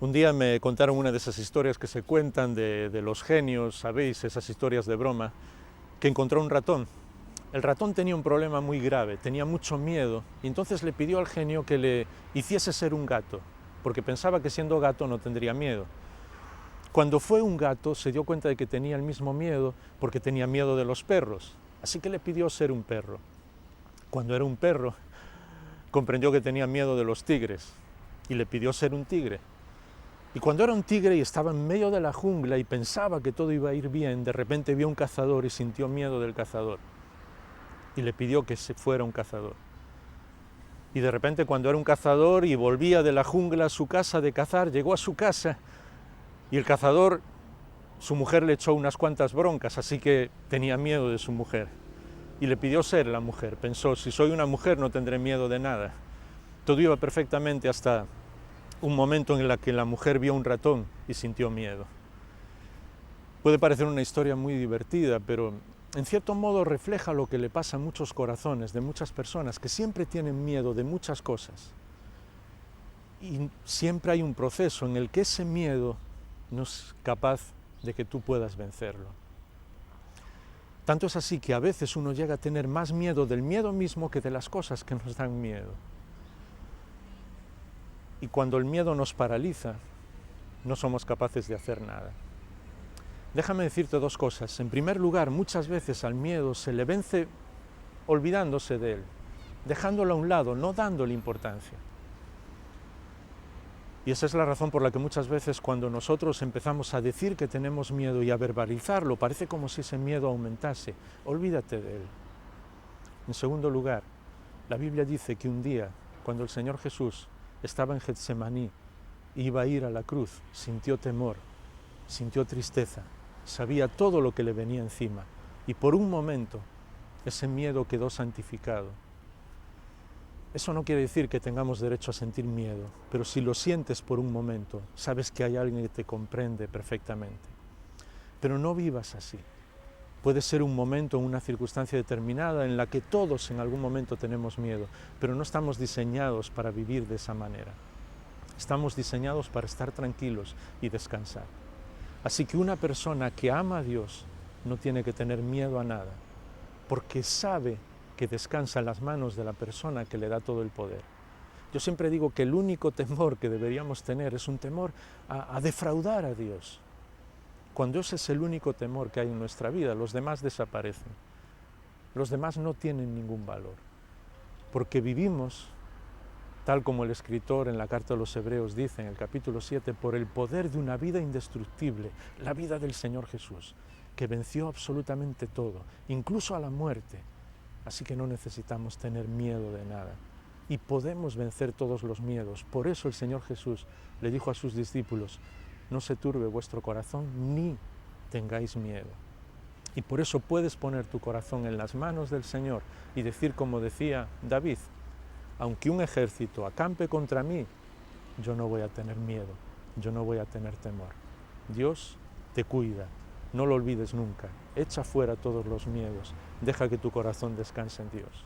Un día me contaron una de esas historias que se cuentan de los genios, ¿sabéis? Esas historias de broma, que encontró un ratón. El ratón tenía un problema muy grave, tenía mucho miedo, y entonces le pidió al genio que le hiciese ser un gato, porque pensaba que siendo gato no tendría miedo. Cuando fue un gato se dio cuenta de que tenía el mismo miedo porque tenía miedo de los perros, así que le pidió ser un perro. Cuando era un perro, comprendió que tenía miedo de los tigres y le pidió ser un tigre. Y cuando era un tigre y estaba en medio de la jungla y pensaba que todo iba a ir bien, de repente vio un cazador y sintió miedo del cazador. Y le pidió que se fuera un cazador. Y de repente cuando era un cazador y volvía de la jungla a su casa de cazar, llegó a su casa y el cazador, su mujer le echó unas cuantas broncas, así que tenía miedo de su mujer. Y le pidió ser la mujer. Pensó, si soy una mujer no tendré miedo de nada. Todo iba perfectamente hasta un momento en el que la mujer vio un ratón y sintió miedo. Puede parecer una historia muy divertida, pero en cierto modo refleja lo que le pasa a muchos corazones de muchas personas que siempre tienen miedo de muchas cosas. Y siempre hay un proceso en el que ese miedo no es capaz de que tú puedas vencerlo. Tanto es así que a veces uno llega a tener más miedo del miedo mismo que de las cosas que nos dan miedo. Y cuando el miedo nos paraliza, no somos capaces de hacer nada. Déjame decirte dos cosas. En primer lugar, muchas veces al miedo se le vence olvidándose de él, dejándolo a un lado, no dándole importancia. Y esa es la razón por la que muchas veces cuando nosotros empezamos a decir que tenemos miedo y a verbalizarlo, parece como si ese miedo aumentase. Olvídate de él. En segundo lugar, la Biblia dice que un día, cuando el Señor Jesús estaba en Getsemaní, iba a ir a la cruz, sintió temor, sintió tristeza, sabía todo lo que le venía encima y por un momento ese miedo quedó santificado. Eso no quiere decir que tengamos derecho a sentir miedo, pero si lo sientes por un momento, sabes que hay alguien que te comprende perfectamente. Pero no vivas así. Puede ser un momento, una circunstancia determinada en la que todos en algún momento tenemos miedo, pero no estamos diseñados para vivir de esa manera. Estamos diseñados para estar tranquilos y descansar. Así que una persona que ama a Dios no tiene que tener miedo a nada, porque sabe que descansa en las manos de la persona que le da todo el poder. Yo siempre digo que el único temor que deberíamos tener es un temor a defraudar a Dios. Cuando ese es el único temor que hay en nuestra vida, los demás desaparecen. Los demás no tienen ningún valor, porque vivimos, tal como el escritor en la carta a los Hebreos dice en el capítulo 7, por el poder de una vida indestructible, la vida del Señor Jesús, que venció absolutamente todo, incluso a la muerte. Así que no necesitamos tener miedo de nada. Y podemos vencer todos los miedos. Por eso el Señor Jesús le dijo a sus discípulos, no se turbe vuestro corazón ni tengáis miedo. Y por eso puedes poner tu corazón en las manos del Señor y decir como decía David, aunque un ejército acampe contra mí, yo no voy a tener miedo, yo no voy a tener temor. Dios te cuida, no lo olvides nunca. Echa fuera todos los miedos, deja que tu corazón descanse en Dios.